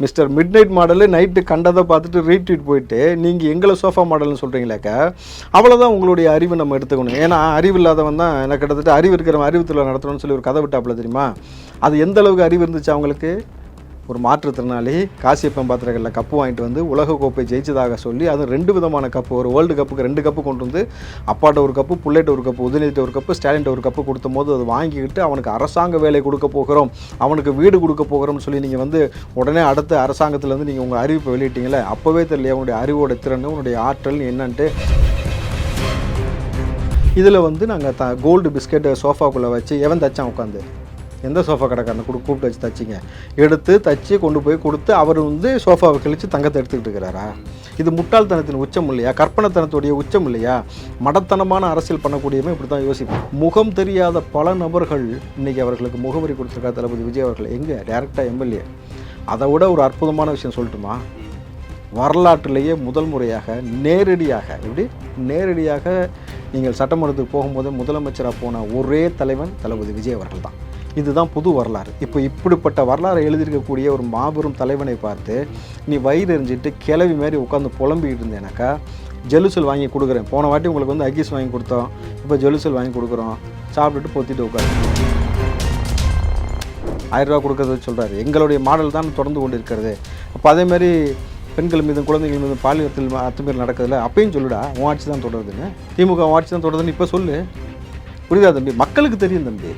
Mister mid night model night கண்டதை பார்த்துட்டு retweet போயிட்டு நீங்கள் எங்களை சோஃபா மாடல்னு சொல்கிறீங்களாக்கா, அவ்வளோதான் உங்களுடைய அறிவு நம்ம எடுத்துக்கணும். ஏன்னா அறிவு இல்லாதவன் தான் எனக்கு கிட்டத்தட்ட அறிவு இருக்கிறவன் அறிவு திருவிழா நடத்தணும்னு சொல்லி ஒரு கதை விட்டாப்புல தெரியுமா? அது எந்த அளவுக்கு அறிவு இருந்துச்சு அவங்களுக்கு? ஒரு மாற்றுத்திறனாளி காசியப்பன் பாத்திரங்களில் கப்பு வாங்கிட்டு வந்து உலக கோப்பை ஜெயிச்சதாக சொல்லி அது 2 விதமான கப்பு, ஒரு வேர்ல்டு கப்புக்கு 2 கப்பு கொண்டு வந்து அப்பாட்ட ஒரு கப்பு, புள்ளைட்ட ஒரு கப்பு, உதயநிதிட்ட ஒரு கப்பு, ஸ்டாலின்ட்ட ஒரு கப்பு கொடுத்த போது அது வாங்கிக்கிட்டு அவனுக்கு அரசாங்க வேலை கொடுக்க போகிறோம், அவனுக்கு வீடு கொடுக்க போகிறோம்னு சொல்லி நீங்கள் வந்து உடனே அடுத்த அரசாங்கத்திலேருந்து நீங்கள் உங்கள் அறிவிப்பை வெளியிட்டீங்களே, அப்போவே தெரியல உன்னுடைய அறிவோட திறன் உன்னுடைய ஆற்றல் என்னன்ட்டு. இதில் வந்து நாங்கள் கோல்டு பிஸ்கெட் சோஃபாக்குள்ளே வச்சு எவன் தச்சான் உட்காந்து? எந்த சோஃபா கடைக்காரனை கூப்பிட்டு வச்சு தச்சிங்க? எடுத்து தச்சு கொண்டு போய் கொடுத்து அவர் வந்து சோஃபாவை கழித்து தங்கத்தை எடுத்துக்கிட்டு இருக்கிறாரா? இது முட்டாள்தனத்தின் உச்சம் இல்லையா? கற்பனைத்தனத்துடைய உச்சம் இல்லையா? மடத்தனமான அரசியல் பண்ணக்கூடியவன் இப்படி தான் யோசிப்போம். முகம் தெரியாத பல நபர்கள் இன்றைக்கி அவர்களுக்கு முகவரி கொடுத்துருக்கார் தளபதி விஜய் அவர்கள். எங்கே டைரெக்டாக எம்எல்ஏ. அதை விட ஒரு அற்புதமான விஷயம் சொல்லட்டுமா? வரலாற்றிலேயே முதல் முறையாக நேரடியாக நீங்கள் சட்டமன்றத்துக்கு போகும்போது முதலமைச்சராக போன ஒரே தலைவன் தளபதி விஜய் அவர்கள் தான். இதுதான் புது வரலாறு. இப்போ இப்படிப்பட்ட வரலாறை எழுதியிருக்கக்கூடிய ஒரு மாபெரும் தலைவனை பார்த்து நீ வயிறு எறிஞ்சிட்டு கிளவி மாதிரி உட்காந்து புலம்பிக்கிட்டு இருந்தேனாக்கா, ஜெலுசல் வாங்கி கொடுக்குறேன், போன வாட்டி உங்களுக்கு வந்து அக்கீஸ் வாங்கி கொடுத்தோம், இப்போ ஜெலுசல் வாங்கி கொடுக்குறோம், சாப்பிட்டுட்டு பொத்திட்டு உட்காரு. 1000 ரூபா கொடுக்கறத சொல்கிறாரு. எங்களுடைய மாடல் தான் தொடர்ந்து கொண்டு இருக்கிறது. அப்போ அதேமாதிரி பெண்கள் மீதும் குழந்தைகள் மீதும் பாலியத்தில் அத்துமீறல் நடக்குதுல்ல, அப்பயும் சொல்லுடா உன் ஆட்சி தான் தொடருதுன்னு, திமுக ஆட்சி தான் தொடருதுன்னு இப்போ சொல்லு. புரியுதா தம்பி? மக்களுக்கு தெரியும் தம்பி.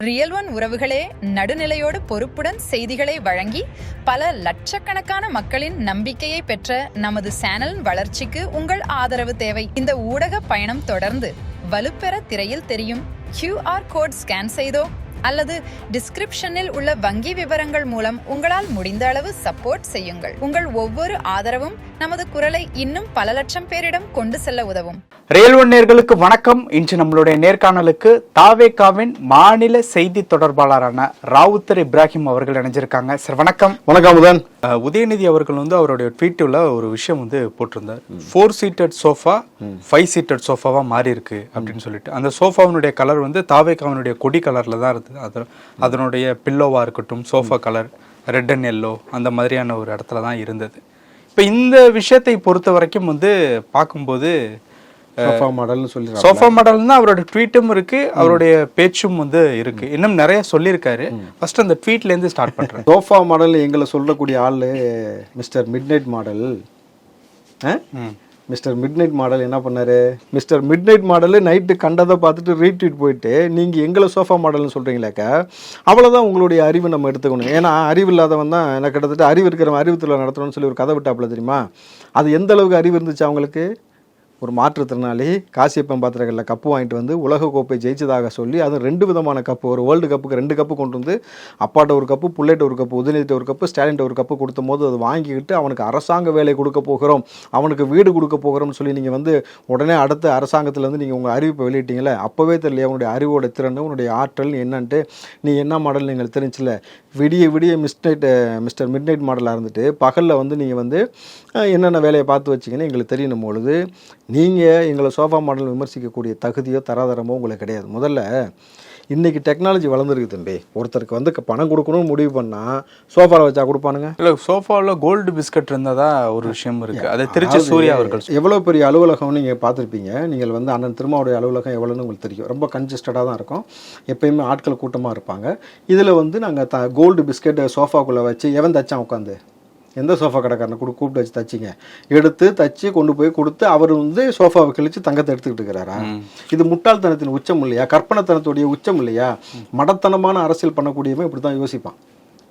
ரியல் ஒன் உறவுகளே, நடுநிலையோடு பொறுப்புடன் செய்திகளை வழங்கி பல லட்சக்கணக்கான மக்களின் நம்பிக்கையை பெற்ற நமது சேனலின் வளர்ச்சிக்கு உங்கள் ஆதரவு தேவை. இந்த ஊடக பயணம் தொடர்ந்து வலுப்பெற திரையில் தெரியும் QR கோட் ஸ்கேன் செய்தோ அல்லது டிஸ்கிரிப்ஷனில் உள்ள வங்கி விவரங்கள் மூலம் உங்களால் முடிந்த அளவு சப்போர்ட் செய்யுங்கள். உங்கள் ஒவ்வொரு ஆதரவும் நமது குரலை இன்னும் பல லட்சம் பேரிடம் கொண்டு செல்ல உதவும். ரியல் ஒன் நேயர்களுக்கு வணக்கம். இன்று நம்மளுடைய நேர்காணலுக்கு தாவேகாவின் மாநில செய்தி தொடர்பாளரான ராவுத்தர் இப்ராஹிம் அவர்கள் இணைஞ்சிருக்காங்க. சார் வணக்கம். வணக்கம் முதன். உதயநிதி அவர்கள் வந்து அவருடைய ட்வீட்டில் ஒரு விஷயம் வந்து போட்டிருந்தார். 4 சீட்டட் சோஃபா 5 சீட்டட் சோஃபாவா மாறி இருக்கு அப்படின்னு சொல்லிட்டு. அந்த சோஃபாவினுடைய கலர் வந்து தாவேகாவினுடைய கொடி கலர்ல தான் இருந்தது. அதனுடைய பில்லோவா இருக்கட்டும், sofa colour red and yellow அந்த மாதிரியான ஒரு இடத்துல தான் இருந்தது. இப்போ இந்த விஷயத்தை பொறுத்த வரைக்கும் வந்து பார்க்கும்போது சோஃபா மாடல்னு சொல்லி சோஃபா மாடல்னா அவரோட ட்வீட்டும் இருக்கு, அவருடைய பேச்சும் வந்து இருக்கு, இன்னும் நிறைய சொல்லியிருக்காரு. ஃபர்ஸ்ட் அந்த ட்வீட்ல இருந்து ஸ்டார்ட் பண்றேன். சோஃபா மாடல் எங்களை சொல்லக்கூடிய ஆள் mister mid night model. Mister mid night model என்ன பண்ணாரு? Mister mid night model night கண்டதை பார்த்துட்டு ரீட்வீட் போயிட்டு நீங்கள் எங்களை சோஃபா மாடல்னு சொல்கிறீங்களாக்கா, அவ்வளோதான் உங்களுடைய அறிவு நம்ம எடுத்துக்கணும். ஏன்னா அறிவு இல்லாதவன் தான் எனக்கு கிட்டத்தட்ட அறிவு இருக்கிறவன் அறிவு திருவிழா நடத்தணும்னு சொல்லி ஒரு கதை விட்டாப்புல தெரியுமா? அது எந்த அளவுக்கு அறிவு இருந்துச்சு அவங்களுக்கு? ஒரு மாற்றுத்திறனாளி காசியப்பன் பாத்திரங்களில் கப்பு வாங்கிட்டு வந்து உலக கோப்பை ஜெயிச்சதாக சொல்லி அது 2 விதமான கப்பு, ஒரு வேர்ல்டு கப்புக்கு 2 கப்பு கொண்டு வந்து அப்பாட்ட ஒரு கப்பு, புள்ளைட்ட ஒரு கப்பு, உதயநிதிட்ட ஒரு கப்பு, ஸ்டாலின்ட்ட ஒரு கப்பு கொடுத்த போது அது வாங்கிக்கிட்டு அவனுக்கு அரசாங்க வேலை கொடுக்க போகிறோம், அவனுக்கு வீடு கொடுக்க போகிறோம்னு சொல்லி நீங்கள் வந்து உடனே அடுத்த அரசாங்கத்திலேருந்து நீங்கள் உங்கள் அறிவிப்பை வெளியிட்டீங்களே, அப்போவே தெரியல உன்னுடைய அறிவோட திறன் உன்னுடைய ஆற்றல் என்னன்ட்டு. நீ என்ன மாடல் நீங்கள் தெரிஞ்சில்ல. விடிய மிஸ்டர் மிட் நைட் மாடலாக இருந்துட்டு பகலில் வந்து நீங்கள் வந்து என்னென்ன வேலையை பார்த்து வச்சிங்கன்னு எங்களுக்கு தெரியணும் பொழுது நீங்கள் எங்களை சோஃபா மாடல் விமர்சிக்கக்கூடிய தகுதியோ தராதரமோ உங்களுக்கு கிடையாது. முதல்ல இன்றைக்கி டெக்னாலஜி வளர்ந்துருக்கு தம்பி. ஒருத்தருக்கு வந்து பணம் கொடுக்கணும்னு முடிவு பண்ணால் சோஃபாவில் வச்சா கொடுப்பானுங்க. இல்லை, சோஃபாவில் கோல்டு பிஸ்கட் இருந்ததா ஒரு விஷயம் இருக்குது. அதை திருச்சி சூர்யா அவர்கள் எவ்வளோ பெரிய அலுவலகம்னு நீங்கள் பார்த்துருப்பீங்க. நீங்கள் வந்து அண்ணன் திருமாவுடைய அலுவலகம் எவ்வளோன்னு உங்களுக்கு தெரியும். ரொம்ப கன்ஜஸ்டடாக தான் இருக்கும், எப்பயுமே ஆட்கள் கூட்டமாக இருப்பாங்க. இதில் வந்து நாங்கள் கோல்டு பிஸ்கெட் சோஃபாக்குள்ளே வச்சு எவன் தச்சான் உட்காந்து? எந்த சோஃபா கடைக்காரனை கூப்பிட்டு வச்சு தச்சிங்க? எடுத்து தச்சு கொண்டு போய் கொடுத்து அவர் வந்து சோஃபாவை கழித்து தங்கத்தை எடுத்துக்கிட்டு இருக்கிறாரா? இது முட்டாள்தனத்தின் உச்சம் இல்லையா? கற்பனைத்தனத்துடைய உச்சம் இல்லையா? மடத்தனமான அரசியல் பண்ணக்கூடியவன் இப்படி தான் யோசிப்பான்.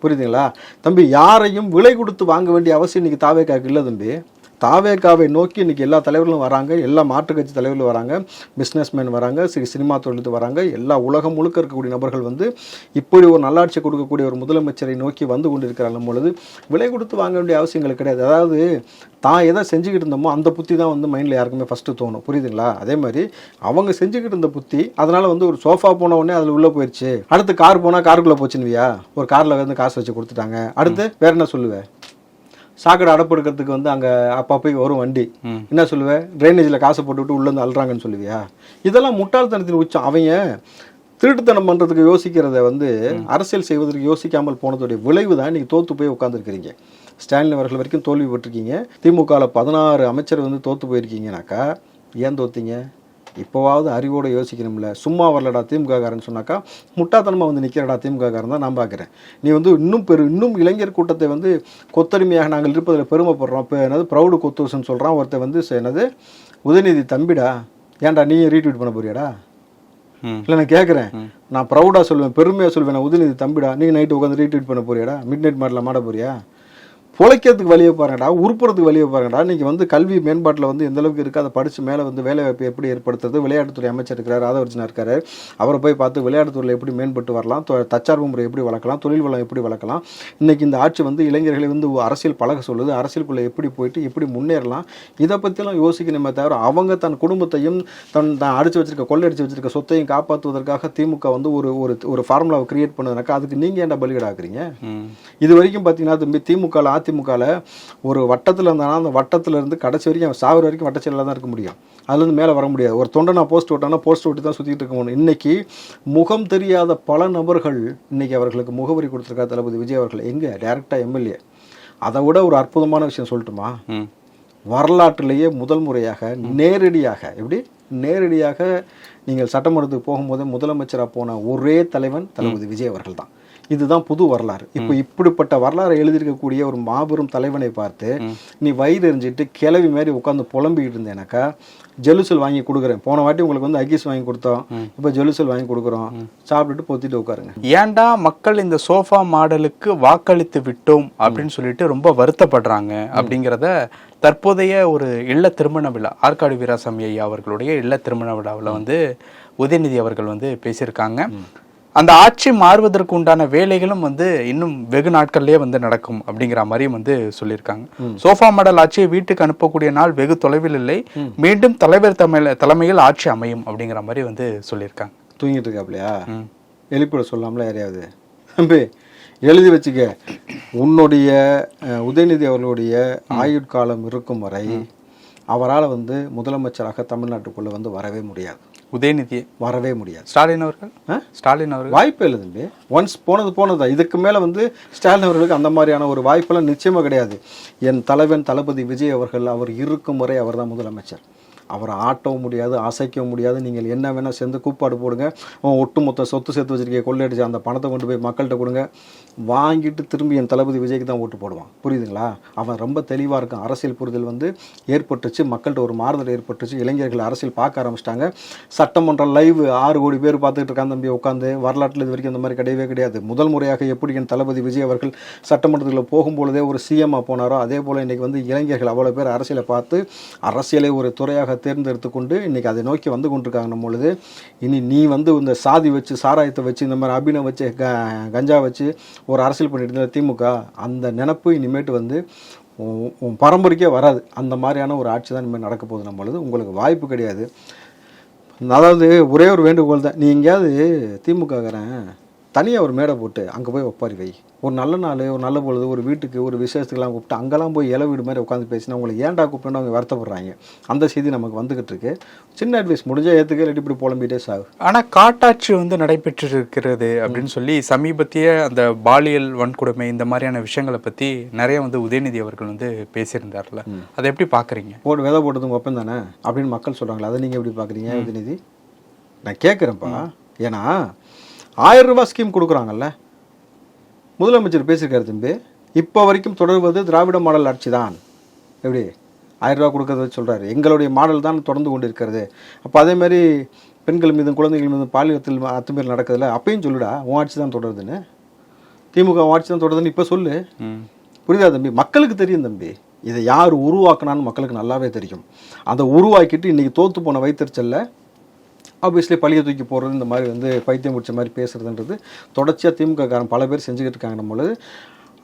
புரியுதுங்களா தம்பி? யாரையும் விலை கொடுத்து வாங்க வேண்டிய அவசியம் இன்றைக்கி தாவேக்காவுக்கு இல்லை தம்பி. தாவேக்காவை நோக்கி இன்றைக்கி எல்லா தலைவர்களும் வராங்க, எல்லா மாற்றுக் கட்சி தலைவர்களும் வராங்க, பிஸ்னஸ்மேன் வராங்க, சினிமா தொழிலுக்கு வராங்க, எல்லா உலகம் முழுக்க இருக்கக்கூடிய நபர்கள் வந்து இப்படி ஒரு நல்லாட்சி கொடுக்கக்கூடிய ஒரு முதலமைச்சரை நோக்கி வந்து கொண்டிருக்கிறாங்க பொழுது விலை கொடுத்து வாங்க வேண்டிய அவசியங்கள் கிடையாது. அதாவது தான் எதை செஞ்சுக்கிட்டு இருந்தோமோ அந்த புத்தி தான் வந்து மைண்டில் யாருக்குமே ஃபஸ்ட்டு தோணும். புரியுதுங்களா? அதே மாதிரி அவங்க செஞ்சுக்கிட்டு இருந்த புத்தி அதனால் வந்து ஒரு சோஃபா போன உடனே அதில் உள்ளே போயிடுச்சு. அடுத்து கார் போனால் காருக்குள்ளே போச்சுன்னுவியா? ஒரு காரில் வந்து காசு வச்சு கொடுத்துட்டாங்க, அடுத்து வேறு என்ன சொல்லுவேன்? சாக்கடை அடப்படுக்கிறதுக்கு வந்து அங்கே அப்பப்போ வரும் வண்டி, என்ன சொல்லுவேன், ட்ரைனேஜில் காசை போட்டுவிட்டு உள்ளேருந்து அழுறாங்கன்னு சொல்லுவியா? இதெல்லாம் முட்டாள்தனத்தின் உச்சம். அவங்க திருட்டுத்தனம் பண்ணுறதுக்கு யோசிக்கிறத வந்து அரசியல் செய்வதற்கு யோசிக்காமல் போனதுடைய விளைவு தான் இன்றைக்கி தோற்று போய் உட்காந்துருக்கிறீங்க. ஸ்டாலின் அவர்கள் வரைக்கும் தோல்வி பெற்றிருக்கீங்க. திமுகவில் 16 அமைச்சர் வந்து தோற்று போயிருக்கீங்கனாக்கா ஏன் தோத்தீங்க? இப்போவாவது அறிவோடு யோசிக்கணும்ல. சும்மா வரலடா திமுககாரன்னு சொன்னாக்கா முட்டாத்தனமாக வந்து நிற்கிறடா திமுககாரன் தான் நான் பார்க்குறேன். நீ வந்து இன்னும் இளைஞர் கூட்டத்தை வந்து கொத்தடிமையாக நாங்கள் இருப்பதில் பெருமைப்படுறோம். இப்போ என்னது ப்ரௌடு கொத்தூசுன்னு சொல்கிறான் ஒருத்தர் வந்து என்னது உதயநிதி தம்பிடா, ஏன்டா நீ ரீட்வீட் பண்ண போறியாடா? இல்லை நான் கேட்குறேன், நான் ப்ரௌடாக சொல்லுவேன், பெருமையாக சொல்லுவேன், நான் உதயநிதி தம்பிடா, நீ நைட்டு உட்காந்து ரீட்வீட் பண்ண போறியாடா? மிட் நைட் மாடலில் மாட போறியா? பொழைக்கிறதுக்கு வழியை பாருங்கடா, உருப்புறதுக்கு வழியை பாருங்கடா. இன்றைக்கி வந்து கல்வி மேம்பாட்டில் வந்து எந்த அளவுக்கு இருக்குது, அதை படித்து மேலே வந்து வேலைவாய்ப்பு எப்படி ஏற்படுத்துறது. விளையாட்டுத்துறை அமைச்சர் இருக்கிறார், ராதாகிருஷ்ணன் இருக்காரு, அவரை போய் பார்த்து விளையாட்டுத்துறையில் எப்படி மேம்பட்டு வரலாம், தற்சார்பு முறை எப்படி வளர்க்கலாம், தொழில் வளம் எப்படி வளர்க்கலாம். இன்றைக்கி இந்த ஆட்சி வந்து இளைஞர்களை வந்து அரசியல் பழக சொல்லுது, அரசியலுக்குள்ளே எப்படி போயிட்டு எப்படி முன்னேறலாம், இதை பற்றிலாம் யோசிக்கணுமே தவிர அவங்க தன் குடும்பத்தையும் தான் அடித்து வச்சிருக்க கொள்ளையடிச்சு வச்சிருக்க சொத்தையும் காப்பாற்றுவதற்காக திமுக வந்து ஒரு ஃபார்முலாவை கிரியேட் பண்ணுதுனாக்கா அதுக்கு நீங்கள் ஏன்டா பலிகடாக்குறீங்க? இது வரைக்கும் பார்த்தீங்கன்னா திமுகவில் அதிமுகவில் ஒரு வட்டத்தில் இருந்தானா அந்த வட்டத்தில் இருந்து கடைசி வரைக்கும் சாவர வரைக்கும் வட்டச்செயலாக தான் இருக்க முடியும். அதுலேருந்து மேலே வர முடியாது. ஒரு தொண்டனா போஸ்ட் ஓட்டானா போஸ்ட் ஓட்டி தான் சுற்றிட்டு இருக்க முடியும். இன்றைக்கி முகம் தெரியாத பல நபர்கள் இன்றைக்கி அவர்களுக்கு முகவரி கொடுத்துருக்கா தளபதி விஜய் அவர்கள். எங்கே டைரக்டாக எம்எல்ஏ. அதை விட ஒரு அற்புதமான விஷயம் சொல்லட்டுமா? வரலாற்றிலேயே முதல் முறையாக நேரடியாக நீங்கள் சட்டமன்றத்துக்கு போகும்போதே முதலமைச்சராக போன ஒரே தலைவன் தளபதி விஜய் அவர்கள் தான். இதுதான் புது வரலாறு. இப்போ இப்படிப்பட்ட வரலாறை எழுதியிருக்கக்கூடிய ஒரு மாபெரும் தலைவனை பார்த்து நீ வயிறு எரிஞ்சிட்டு கிளவி மாதிரி உட்காந்து புலம்பிக்கிட்டு இருந்தேனாக்கா ஜெலுசல் வாங்கி கொடுக்குறேன். போன வாட்டி உங்களுக்கு வந்து அகீஸ் வாங்கி கொடுத்தோம், இப்போ ஜெலுசல் வாங்கி கொடுக்குறோம், சாப்பிட்டுட்டு பொத்திட்டு உட்காருங்க. ஏன்டா மக்கள் இந்த சோஃபா மாடலுக்கு வாக்களித்து விட்டோம் அப்படின்னு சொல்லிட்டு ரொம்ப வருத்தப்படுறாங்க அப்படிங்கிறத தற்போதைய ஒரு இல்ல திருமண விழா ஆற்காடு வீராசாமி ஐயா அவர்களுடைய இல்ல திருமண விழாவில் வந்து உதயநிதி அவர்கள் வந்து பேசியிருக்காங்க. அந்த ஆட்சி மாறுவதற்கு உண்டான வேலைகளும் வந்து இன்னும் வெகு நாட்கள்லயே வந்து நடக்கும் அப்படிங்கிற மாதிரியும் வந்து சொல்லியிருக்காங்க. சோஃபா மாடல் ஆட்சியை வீட்டுக்கு அனுப்பக்கூடிய நாள் வெகு தொலைவில் இல்லை, மீண்டும் தலைவர் தலைமையில் ஆட்சி அமையும் அப்படிங்கிற மாதிரி வந்து சொல்லியிருக்காங்க. தூங்கிட்டு இருக்காப்லையா? எழுப்பிட சொல்லாமல யாரையாவது? தம்பி எழுதி வச்சுக்க, உன்னுடைய உதயநிதி அவர்களுடைய ஆயுட்காலம் இருக்கும் வரை அவரால் வந்து முதலமைச்சராக தமிழ்நாட்டுக்குள்ளே வந்து வரவே முடியாது. உதயநிதியை வரவே முடியாது. ஸ்டாலின் அவர்கள் வாய்ப்பே இல்லை தம்பி. ஒன்ஸ் போனதுதான். இதுக்கு மேலே வந்து ஸ்டாலின் அவர்களுக்கு அந்த மாதிரியான ஒரு வாய்ப்பெல்லாம் நிச்சயமாக கிடையாது. என் தலைவன் தளபதி விஜய் அவர்கள் அவர் இருக்கும் வரை அவர் தான் முதலமைச்சர். அவரை ஆட்டவும் முடியாது, அசைக்கவும் முடியாது. நீங்கள் என்ன வேணால் சேர்ந்து கூப்பாடு போடுங்க, ஒட்டுமொத்த சொத்து சேர்த்து வச்சிருக்க கொள்ளையடிச்சு அந்த பணத்தை கொண்டு போய் மக்கள்கிட்ட கொடுங்க, வாங்கிட்டு திரும்பி என் தளபதி விஜய்க்கு தான் ஓட்டு போடுவான். புரியுதுங்களா? அவன் ரொம்ப தெளிவாக இருக்கும். அரசியல் புரிதல் வந்து ஏற்பட்டுச்சு, மக்கள்கிட்ட ஒரு மாறுதல் ஏற்பட்டுச்சு, இளைஞர்கள் அரசியல் பார்க்க ஆரம்பிச்சிட்டாங்க. சட்டமன்றம் லைவ் 6 கோடி பேர் பார்த்துக்கிட்டு இருக்காங்க தம்பி உட்காந்து. வரலாற்றில் இது வரைக்கும் அந்த மாதிரி கிடையவே கிடையாது. முதல் முறையாக எப்படி என் தளபதி விஜய் அவர்கள் சட்டமன்றத்தில் போகும்பொழுதே ஒரு சிஎம்மாக போனாரோ அதே போல் இன்றைக்கி வந்து இளைஞர்கள் அவ்வளோ பேர் அரசியலை பார்த்து அரசியலை ஒரு துறையாக தேர்ந்தெடுத்து கொண்டு இன்றைக்கி அதை நோக்கி வந்து கொண்டிருக்காங்க. பொழுது இனி நீ வந்து இந்த சாதி வச்சு சாராயத்தை வச்சு இந்த மாதிரி அபினை வச்சு கஞ்சா வச்சு ஒரு அரசியல் பண்ணிட்டு இருந்த திமுக அந்த நினப்பு இனிமேட்டு வந்து பரம்பரைக்கே வராது. அந்த மாதிரியான ஒரு ஆட்சி தான் இனிமேல் நடக்க போகுது. பொழுது உங்களுக்கு வாய்ப்பு கிடையாது. அதாவது ஒரே ஒரு வேண்டுகோள் தான், நீ எங்கேயாவது திமுககாரன் தனியாக ஒரு மேடை போட்டு அங்கே போய் ஒப்பாரி வை. ஒரு நல்ல நாள், ஒரு நல்ல பொழுது, ஒரு வீட்டுக்கு ஒரு விசேஷத்துக்கெல்லாம் கூப்பிட்டு அங்கெல்லாம் போய் இலை வீடு மாதிரி உட்காந்து பேசினா உங்களுக்கு ஏன்டா கூப்பிட்டு அவங்க வருத்தப்படுறாங்க. அந்த செய்தி நமக்கு வந்துகிட்டு இருக்கு. சின்ன அட்வைஸ், முடிஞ்சால் ஏற்றுக்க, இல்லாட்டி இப்படி புலம்பிகிட்டே சாகு. ஆனால் காட்டாட்சி வந்து நடைபெற்று இருக்கிறது அப்படின்னு சொல்லி சமீபத்திய அந்த பாலியல் வன்கொடுமை இந்த மாதிரியான விஷயங்களை பற்றி நிறைய வந்து உதயநிதி அவர்கள் வந்து பேசியிருந்தார்ல, அதை எப்படி பார்க்குறீங்க? விதை போட்டது ஒப்பம் தானே அப்படின்னு மக்கள் சொல்கிறாங்களா, அதை நீங்கள் எப்படி பார்க்குறீங்க உதயநிதி? நான் கேட்குறேன்ப்பா. ஏன்னா 1000 ரூபாய் ஸ்கீம் கொடுக்குறாங்கல்ல, முதலமைச்சர் பேசியிருக்காரு தம்பி. இப்போ வரைக்கும் தொடர்வது திராவிட மாடல் ஆட்சி தான். எப்படி 1000 ரூபா கொடுக்கறத சொல்கிறாரு. எங்களுடைய மாடல் தான் தொடர்ந்து கொண்டு இருக்கிறது. அப்போ அதேமாதிரி பெண்கள் மீதும் குழந்தைகள் மீதும் பாலியத்தில் அத்துமீறல் நடக்குதுல்ல, அப்பயும் சொல்லுடா உன் ஆட்சி தான் தொடருதுன்னு. திமுக ஆட்சி தான் தொடருதுன்னு இப்போ சொல்லு. புரியுதா தம்பி? மக்களுக்கு தெரியும் தம்பி, இதை யார் உருவாக்குனான்னு மக்களுக்கு நல்லாவே தெரியும். அதை உருவாக்கிட்டு இன்றைக்கி தோற்று போன வைத்தறிச்சல்ல ஆப்வியஸ்லி பழியை தூக்கி போடுறது, இந்த மாதிரி வந்து பைத்தியம் முடிச்ச மாதிரி பேசுறதுன்றது தொடர்ச்சியாக திமுககாரன் பல பேர் செஞ்சுக்கிட்டு இருக்காங்க. பொழுது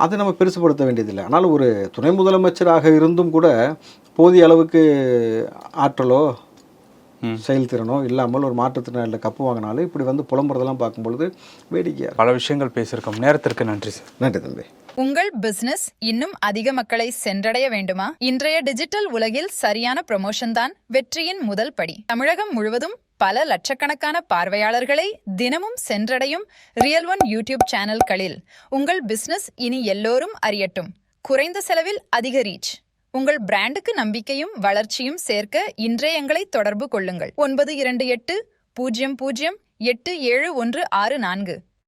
அதை நம்ம பெருசுப்படுத்த வேண்டியதில்லை. ஆனால் ஒரு துணை முதலமைச்சராக இருந்தும் கூட போதிய அளவுக்கு ஆற்றலோ செயல்திறனோ இல்லாமல் ஒரு மாற்றுத்திறனாளியில் கப்பு வாங்கினாலும் இப்படி வந்து புலம்புறதெல்லாம் பார்க்கும்பொழுது வேடிக்கையாக பல விஷயங்கள் பேசியிருக்கோம். நேரத்திற்கு நன்றி சார். நன்றி தம்பி. உங்கள் பிசினஸ் இன்னும் அதிக மக்களை சென்றடைய வேண்டுமா? இன்றைய டிஜிட்டல் உலகில் சரியான ப்ரமோஷன் தான் வெற்றியின் முதல் படி. தமிழகம் முழுவதும் பல லட்சக்கணக்கான பார்வையாளர்களை தினமும் சென்றடையும் ரியல் ஒன் யூடியூப் சேனல்களில் உங்கள் பிசினஸ் இனி எல்லோரும் அறியட்டும். குறைந்த செலவில் அதிக ரீச். உங்கள் பிராண்டுக்கு நம்பிக்கையும் வளர்ச்சியும் சேர்க்க இன்றே எங்களை தொடர்பு கொள்ளுங்கள். 9280087164